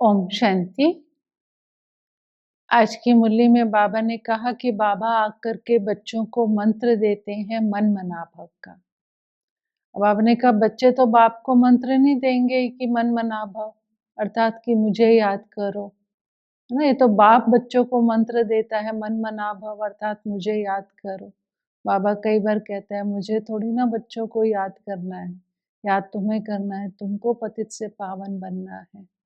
ओम शांति। आज की मुरली में बाबा ने कहा कि बाबा आकर के बच्चों को मंत्र देते हैं मन मना भव का। अब आपने कहा बच्चे तो बाप को मंत्र नहीं देंगे कि मन मना भव अर्थात कि मुझे याद करो, है ना। ये तो बाप बच्चों को मंत्र देता है मन मना भव अर्थात मुझे याद करो। बाबा कई बार कहते हैं मुझे थोड़ी ना बच्चों को याद करना है, याद तुम्हें करना है, तुमको पतित से पावन बनना है।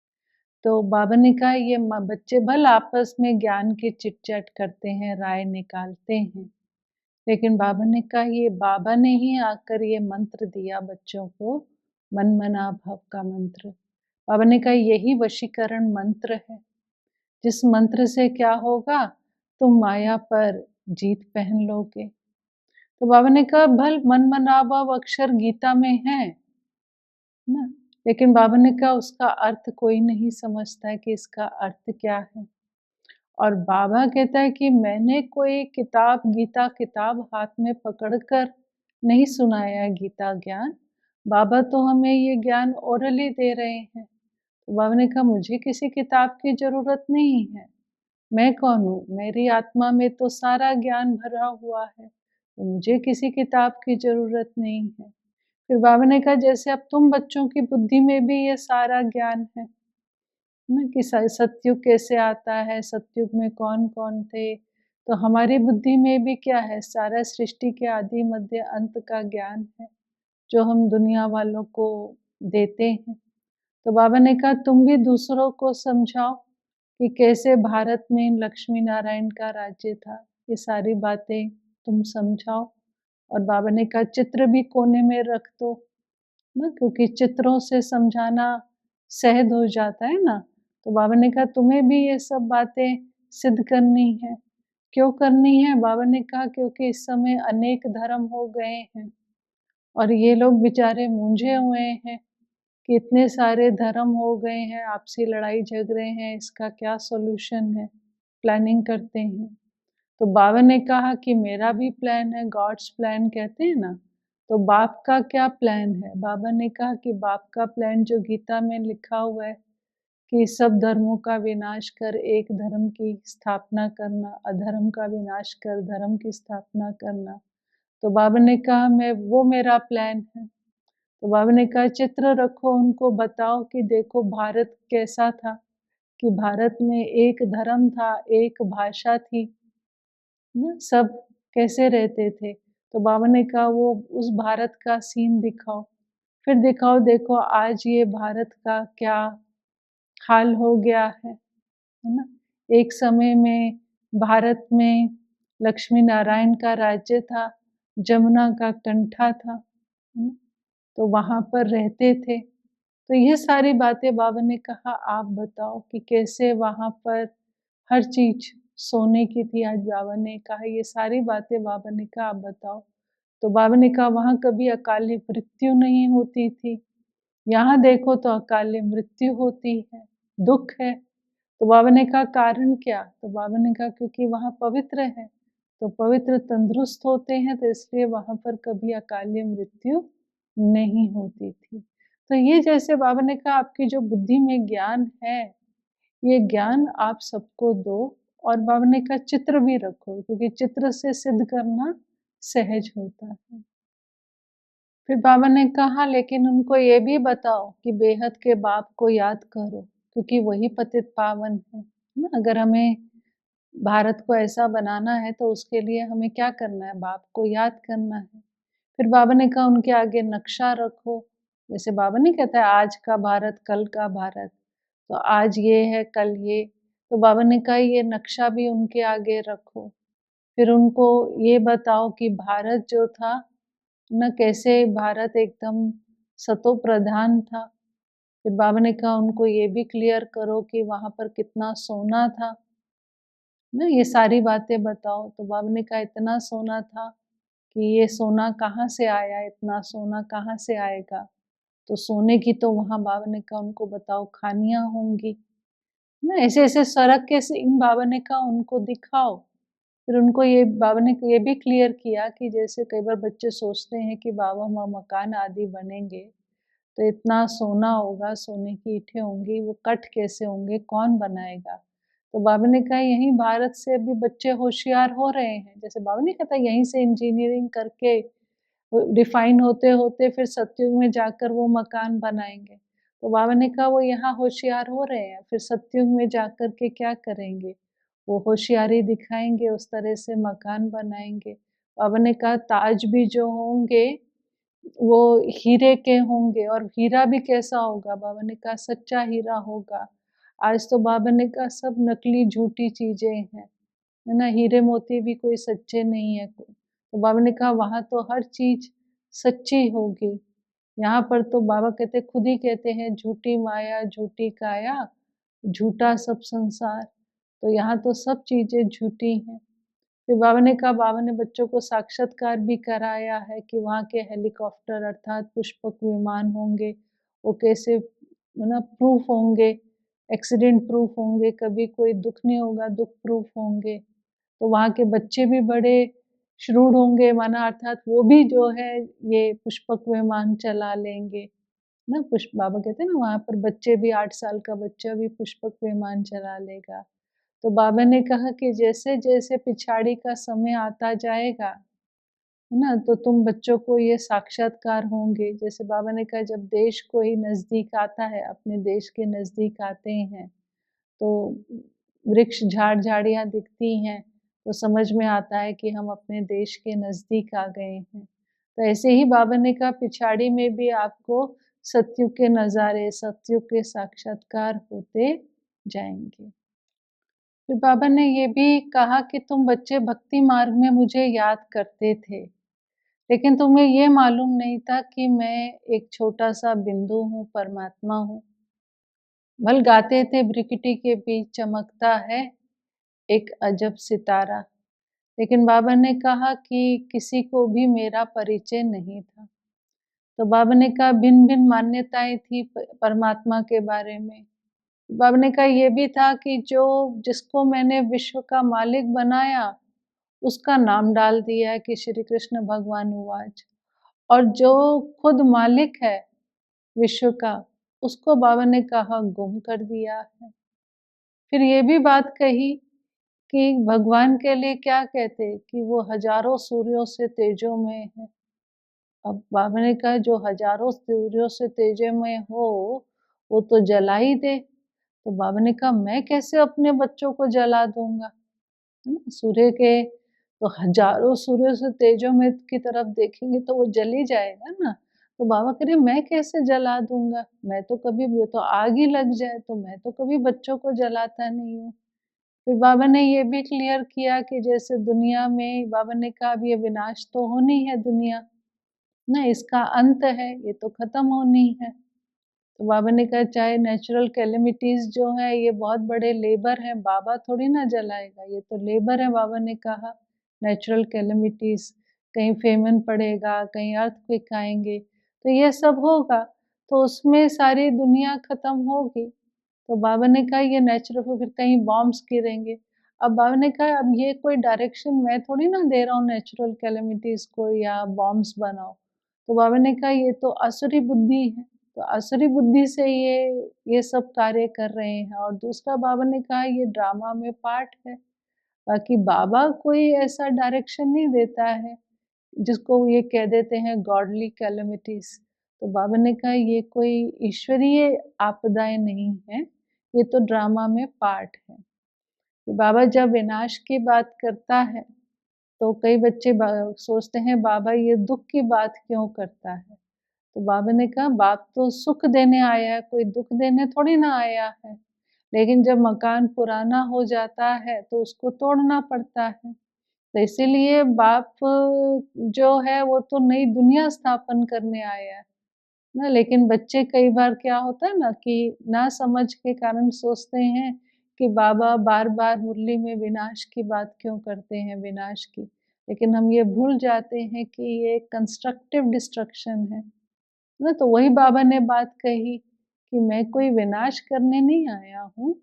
तो बाबा ने कहा ये बच्चे भल आपस में ज्ञान की चिट-चैट करते हैं, राय निकालते हैं, लेकिन बाबा ने कहा ये बाबा ने ही आकर ये मंत्र दिया बच्चों को, मन मना भव का मंत्र। बाबा ने कहा यही वशीकरण मंत्र है, जिस मंत्र से क्या होगा, तुम माया पर जीत पहन लोगे। तो बाबा ने कहा भल मन मना भव अक्षर गीता में है ना, लेकिन बाबा ने कहा उसका अर्थ कोई नहीं समझता है कि इसका अर्थ क्या है। और बाबा कहता है कि मैंने कोई किताब गीता किताब हाथ में पकड़कर नहीं सुनाया है गीता ज्ञान, बाबा तो हमें ये ज्ञान ओरली दे रहे हैं। तो बाबा ने कहा मुझे किसी किताब की जरूरत नहीं है, मैं कौन हूँ, मेरी आत्मा में तो सारा ज्ञान भरा हुआ है, तो मुझे किसी किताब की जरूरत नहीं है। फिर बाबा ने कहा जैसे अब तुम बच्चों की बुद्धि में भी ये सारा ज्ञान है ना, कि सतयुग कैसे आता है, सतयुग में कौन-कौन थे, तो हमारी बुद्धि में भी क्या है, सारा सृष्टि के आदि मध्य अंत का ज्ञान है, जो हम दुनिया वालों को देते हैं। तो बाबा ने कहा तुम भी दूसरों को समझाओ कि कैसे भारत में लक्ष्मी नारायण का राज्य था, ये सारी बातें तुम समझाओ। और बाबा ने कहा चित्र भी कोने में रख दो ना, क्योंकि चित्रों से समझाना सहज हो जाता है ना। तो बाबा ने कहा तुम्हें भी ये सब बातें सिद्ध करनी है। क्यों करनी है? बाबा ने कहा क्योंकि इस समय अनेक धर्म हो गए हैं और ये लोग बेचारे मूंझे हुए हैं कि इतने सारे धर्म हो गए हैं, आपसी लड़ाई झगड़े हैं, इसका क्या सॉल्यूशन है, प्लानिंग करते हैं। तो बाबा ने कहा कि मेरा भी प्लान है, गॉड्स प्लान कहते हैं ना। तो बाप का क्या प्लान है? बाबा ने कहा कि बाप का प्लान जो गीता में लिखा हुआ है कि सब धर्मों का विनाश कर एक धर्म की स्थापना करना, अधर्म का विनाश कर धर्म की स्थापना करना। तो बाबा ने कहा मैं वो मेरा प्लान है। तो बाबा ने कहा चित्र रखो, उनको बताओ कि देखो भारत कैसा था, कि भारत में एक धर्म था, एक भाषा थी ना, सब कैसे रहते थे। तो बाबा ने कहा वो उस भारत का सीन दिखाओ, फिर दिखाओ देखो आज ये भारत का क्या हाल हो गया है ना। एक समय में भारत में लक्ष्मी नारायण का राज्य था, जमुना का कंठा था, है ना? तो वहाँ पर रहते थे। तो ये सारी बातें बाबा ने कहा आप बताओ कि कैसे वहाँ पर हर चीज़ सोने की थी। आज बाबा ने कहा ये सारी बातें बाबा ने कहा आप बताओ। तो बाबा ने कहा वहाँ कभी अकाली मृत्यु नहीं होती थी, यहाँ देखो तो अकाली मृत्यु होती है, दुःख है। तो बाबा ने कहा कारण क्या? तो बाबा ने कहा क्योंकि वहाँ पवित्र है, तो पवित्र तंदुरुस्त होते हैं तो इसलिए वहाँ पर कभी अकाली मृत्यु नहीं होती थी। तो ये जैसे बाबा ने कहा आपकी जो बुद्धि में ज्ञान है, ये ज्ञान आप सबको दो। और बाबा ने कहा चित्र भी रखो क्योंकि चित्र से सिद्ध करना सहज होता है। फिर बाबा ने कहा लेकिन उनको ये भी बताओ कि बेहद के बाप को याद करो क्योंकि वही पतित पावन है ना। अगर हमें भारत को ऐसा बनाना है तो उसके लिए हमें क्या करना है, बाप को याद करना है। फिर बाबा ने कहा उनके आगे नक्शा रखो, जैसे बाबा नहीं कहता है आज का भारत कल का भारत, तो आज ये है कल ये, तो बाबा ने कहा ये नक्शा भी उनके आगे रखो। फिर उनको ये बताओ कि भारत जो था ना, कैसे भारत एकदम सतो प्रधान था। फिर बाबा ने कहा उनको ये भी क्लियर करो कि वहाँ पर कितना सोना था ना, ये सारी बातें बताओ। तो बाबा ने कहा इतना सोना था कि ये सोना कहाँ से आया, इतना सोना कहाँ से आएगा। तो सोने की तो वहाँ बाबा ने कहा उनको बताओ खानियाँ होंगी ना, ऐसे-ऐसे सड़क के सीन बाबा ने कहा उनको दिखाओ। फिर उनको ये बाबा ने ये भी क्लियर किया कि जैसे कई बार बच्चे सोचते हैं कि बाबा वहाँ मकान आदि बनेंगे, तो इतना सोना होगा, सोने की ईंटें होंगी, वो कट कैसे होंगे, कौन बनाएगा? तो बाबा ने कहा यहीं भारत से अभी बच्चे होशियार हो रहे हैं। जैसे बाबा ने कहा था यहीं से इंजीनियरिंग करके रिफाइन होते-होते फिर सतयुग में जाकर वो मकान बनाएँगे। तो बाबा ने कहा वो यहाँ होशियार हो रहे हैं, फिर सतयुग में जाकर के क्या करेंगे? वो होशियारी दिखाएँगे, उस तरह से मकान बनाएँगे। बाबा ने कहा ताज भी जो होंगे, वो हीरे के होंगे और हीरा भी कैसा होगा? बाबा ने कहा सच्चा हीरा होगा। आज तो बाबा ने कहा सब नकली झूठी चीज़ें हैं। है ना? हीरे मोती भी कोई सच्चे नहीं है। तो बाबा ने कहा वहाँ तो हर चीज़ सच्ची होगी। यहाँ पर तो बाबा कहते खुद ही कहते हैं झूठी माया, झूठी काया, झूठा सब संसार। तो यहाँ तो सब चीज़ें झूठी हैं। फिर बाबा ने कहा बाबा ने बच्चों को साक्षात्कार भी कराया है कि वहाँ के हेलीकॉप्टर अर्थात पुष्पक विमान होंगे, वो कैसे मतलब प्रूफ होंगे, एक्सीडेंट प्रूफ होंगे, कभी कोई दुःख नहीं होगा, दुःख प्रूफ होंगे। तो वहाँ के बच्चे भी बड़े shrewd होंगे माना अर्थात वो भी जो है ये पुष्पक विमान चला लेंगे, ना पुष्प बाबा कहते हैं ना वहाँ पर बच्चे भी 8 साल का बच्चा भी पुष्पक विमान चला लेगा। तो बाबा ने कहा कि जैसे-जैसे पिछाड़ी का समय आता जाएगा, है ना? तो तुम बच्चों को ये साक्षात्कार होंगे। जैसे बाबा ने कहा जब देश कोई नज़दीक आता है, अपने देश के नज़दीक आते हैं, तो वृक्ष, झाड़-झाड़ियाँ दिखती हैं, तो समझ में आता है कि हम अपने देश के नज़दीक आ गए हैं। तो ऐसे ही बाबा ने कहा पिछाड़ी में भी आपको सत्युग के नज़ारे, सत्युग के साक्षात्कार होते जाएँगे। फिर बाबा ने ये भी कहा कि तुम बच्चे भक्ति मार्ग में मुझे याद करते थे, लेकिन तुम्हें ये मालूम नहीं था कि मैं एक छोटा-सा बिंदु हूँ, परमात्मा हूँ। भल गाते थे भ्रिकुटी के बीच चमकता है एक अजब सितारा। लेकिन बाबा ने कहा कि किसी को भी मेरा परिचय नहीं था। तो बाबा ने कहा भिन्न-भिन्न मान्यताएँ थी परमात्मा के बारे में। बाबा ने कहा ये भी था कि जो जिसको मैंने विश्व का मालिक बनाया, उसका नाम डाल दिया है कि श्री कृष्ण भगवान उवाच और जो खुद मालिक है विश्व का, उसको बाबा ने कहा गुम कर दिया है। फिर ये भी बात कही कि भगवान के लिए क्या कहते कि वो हज़ारों सूर्यों से तेजोमय है। अब बाबा ने कहा जो हज़ारों सूर्यों से तेजोमय हो, वो तो जला ही दे। तो बाबा ने कहा मैं कैसे अपने बच्चों को जला दूँगा? है ना? सूर्य के तो हज़ारों सूर्यों से तेजोमय की तरफ देखेंगे तो वो जल ही जाएगा ना। तो बाबा कह रहे मैं कैसे जला दूँगा? मैं तो कभी भी तो आग ही लग जाए तो मैं तो कभी बच्चों को जलाता नहीं हूँ। फिर बाबा ने ये भी क्लियर किया कि जैसे दुनिया में बाबा ने कहा अब ये विनाश तो होनी है दुनिया, ना इसका अंत है, ये तो खत्म होनी है। तो बाबा ने कहा चाहे नेचुरल कैलेमिटीज़ जो है ये बहुत बड़े लेबर हैं, बाबा थोड़ी ना जलाएगा, ये तो लेबर है बाबा ने कहा, नेचुरल कैलेमिटीज़, कहीं फेमन पड़ेगा, कहीं अर्थक्वेक आएँगे, तो ये सब होगा, तो उसमें सारी दुनिया खत्म होगी। तो बाबा ने कहा ये नेचुरल फिर कहीं बॉम्ब्स गिरेंगे। अब बाबा ने कहा अब ये कोई डायरेक्शन मैं थोड़ी ना दे रहा हूँ नेचुरल कैलेमिटीज़ को या बॉम्ब्स बनाओ। तो बाबा ने कहा ये तो आसुरी बुद्धि है, तो आसुरी बुद्धि से ये सब कार्य कर रहे हैं और दूसरा बाबा ने कहा ये ड्रामा में पार्ट है। बाकी बाबा कोई ऐसा डायरेक्शन नहीं देता है, जिसको ये कह देते हैं गॉडली कैलेमिटीज़। तो बाबा ने कहा ये कोई ईश्वरीय आपदाएँ नहीं हैं, ये तो ड्रामा में पार्ट है। तो बाबा जब विनाश की बात करता है, तो कई बच्चे सोचते हैं बाबा ये दुःख की बात क्यों करता है? तो बाबा ने कहा बाप तो सुख देने आया है, कोई दुःख देने थोड़ी ना आया है। लेकिन जब मकान पुराना हो जाता है, तो उसको तोड़ना पड़ता है। तो इसीलिए बाप जो है वो तो नई दुनिया स्थापन करने आया है ना, लेकिन बच्चे कई बार क्या होता है ना कि ना समझ के कारण सोचते हैं कि बाबा बार-बार मुरली में विनाश की बात क्यों करते हैं विनाश की। लेकिन हम ये भूल जाते हैं कि ये कंस्ट्रक्टिव डिस्ट्रक्शन है ना, तो वही बाबा ने बात कही कि मैं कोई विनाश करने नहीं आया हूँ,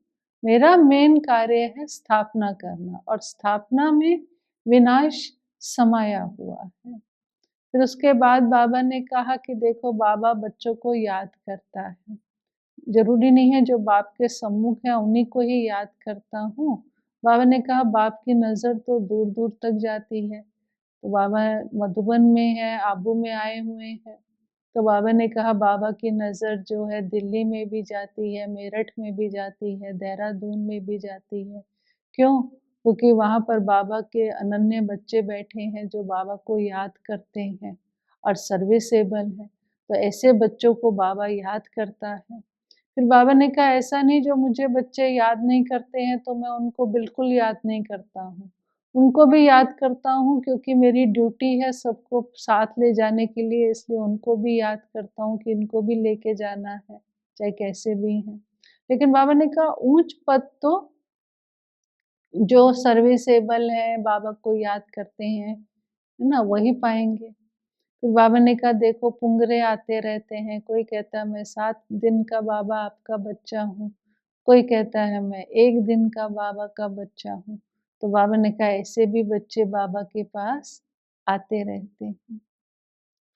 मेरा मेन कार्य है स्थापना करना और स्थापना में विनाश समाया हुआ है। फिर उसके बाद बाबा ने कहा कि देखो बाबा बच्चों को याद करता है। ज़रूरी नहीं है जो बाप के सम्मुख है उन्हीं को ही याद करता हूँ। बाबा ने कहा बाप की नज़र तो दूर-दूर तक जाती है। तो बाबा मधुबन में है, आबू में आए हुए हैं। तो बाबा ने कहा बाबा की नज़र जो है दिल्ली में भी जाती है, मेरठ में भी जाती है, देहरादून में भी जाती है। क्यों? क्योंकि वहाँ पर बाबा के अनन्य बच्चे बैठे हैं जो बाबा को याद करते हैं और सर्विसेबल हैं। तो ऐसे बच्चों को बाबा याद करता है। फिर बाबा ने कहा ऐसा नहीं जो मुझे बच्चे याद नहीं करते हैं तो मैं उनको बिल्कुल याद नहीं करता हूँ। उनको भी याद करता हूँ क्योंकि मेरी ड्यूटी है सबको साथ ले जाने के लिए, इसलिए उनको भी याद करता हूँ कि इनको भी लेके जाना है, चाहे कैसे भी हैं। लेकिन बाबा ने कहा ऊँच पद तो जो सर्विसेबल हैं, बाबा को याद करते हैं, है ना? वही पाएँगे। फिर बाबा ने कहा देखो पुंगरे आते रहते हैं, कोई कहता है मैं 7 दिन का बाबा आपका बच्चा हूँ, कोई कहता है मैं 1 दिन का बाबा का बच्चा हूँ। तो बाबा ने कहा ऐसे भी बच्चे बाबा के पास आते रहते हैं।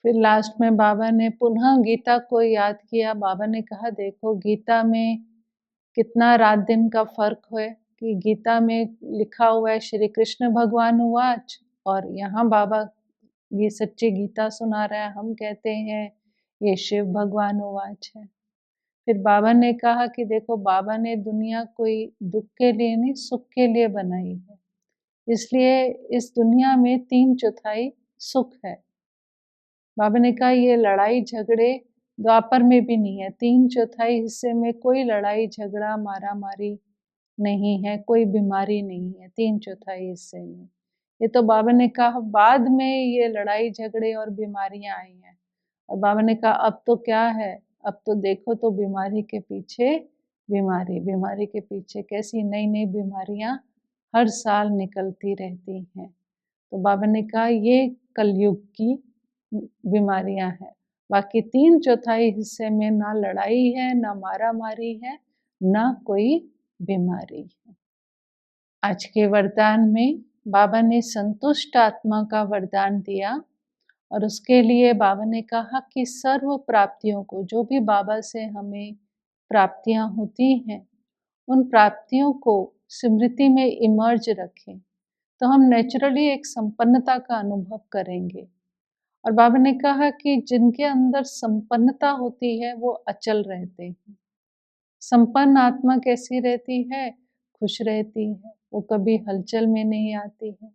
फिर लास्ट में बाबा ने पुनः गीता को याद किया। बाबा ने कहा देखो गीता में कितना रात दिन का फ़र्क है कि गीता में लिखा हुआ है श्री कृष्ण भगवान उवाच और यहाँ बाबा ये सच्ची गीता सुना रहा है, हम कहते हैं ये शिव भगवान उवाच है। फिर बाबा ने कहा कि देखो बाबा ने दुनिया कोई दुख के लिए नहीं सुख के लिए बनाई है। इसलिए इस दुनिया में 3/4 सुख है। बाबा ने कहा ये लड़ाई झगड़े द्वापर में भी नहीं है, 3/4 हिस्से में कोई लड़ाई झगड़ा मारा-मारी नहीं है, कोई बीमारी नहीं है 3/4 हिस्से में। ये तो बाबा ने कहा बाद में ये लड़ाई झगड़े और बीमारियाँ आई हैं। और बाबा ने कहा अब तो क्या है, अब तो देखो तो बीमारी के पीछे बीमारी, बीमारी के पीछे कैसी नई-नई बीमारियाँ हर साल निकलती रहती हैं। तो बाबा ने कहा ये कलयुग की बीमारियाँ हैं। बाकी 3/4 हिस्से में ना लड़ाई है, ना मारा-मारी है, ना कोई बीमारी है। आज के वरदान में बाबा ने संतुष्ट आत्मा का वरदान दिया और उसके लिए बाबा ने कहा कि सर्व प्राप्तियों को जो भी बाबा से हमें प्राप्तियां होती हैं उन प्राप्तियों को स्मृति में इमर्ज रखें तो हम नेचुरली एक संपन्नता का अनुभव करेंगे। और बाबा ने कहा कि जिनके अंदर संपन्नता होती है वो अचल रहते हैं। संपन्न आत्मा कैसी रहती है? खुश रहती है, वो कभी हलचल में नहीं आती है,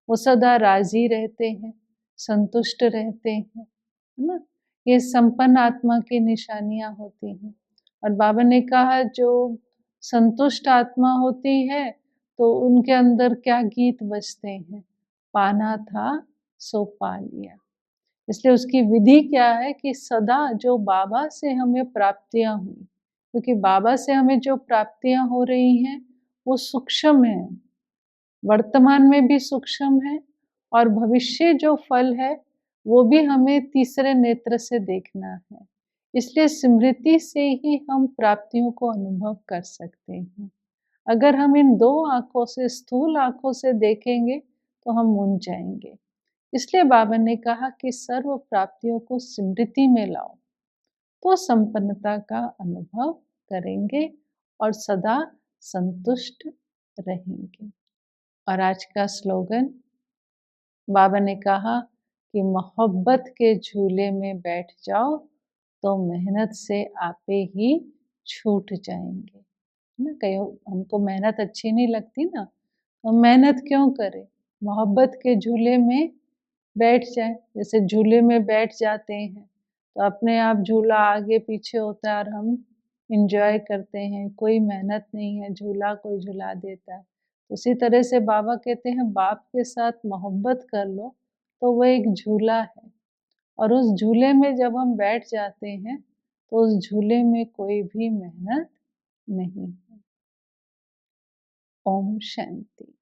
वो सदा राज़ी रहते हैं, संतुष्ट रहते हैं, है ना? ये संपन्न आत्मा की निशानियाँ होती हैं। और बाबा ने कहा जो संतुष्ट आत्मा होती है, तो उनके अंदर क्या गीत बजते हैं? पाना था सो पा लिया। इसलिए उसकी विधि क्या है कि सदा जो बाबा से हमें प्राप्तियाँ हुई, क्योंकि बाबा से हमें जो प्राप्तियाँ हो रही हैं, वो सूक्ष्म हैं, वर्तमान में भी सूक्ष्म है और भविष्य जो फल है, वो भी हमें तीसरे नेत्र से देखना है। इसलिए स्मृति से ही हम प्राप्तियों को अनुभव कर सकते हैं। अगर हम इन 2 आँखों से, स्थूल आँखों से देखेंगे, तो हम मुंझ जाएँगे। इसलिए बाबा ने कहा कि सर्व प्राप्तियों को स्मृति में लाओ, तो संपन्नता का अनुभव करेंगे और सदा संतुष्ट रहेंगे। और आज का स्लोगन बाबा ने कहा कि मोहब्बत के झूले में बैठ जाओ तो मेहनत से आपे ही छूट जाएंगे, है ना? कहीं हमको मेहनत अच्छी नहीं लगती ना, तो मेहनत क्यों करें? मोहब्बत के झूले में बैठ जाएँ, जैसे झूले में बैठ जाते हैं, तो अपने आप झूला आगे पीछे होता है और हम एन्जॉय करते हैं, कोई मेहनत नहीं है, झूला कोई झुला देता है। उसी तरह से बाबा कहते हैं बाप के साथ मोहब्बत कर लो, तो वो एक झूला है और उस झूले में जब हम बैठ जाते हैं, तो उस झूले में कोई भी मेहनत नहीं है। ओम शांति।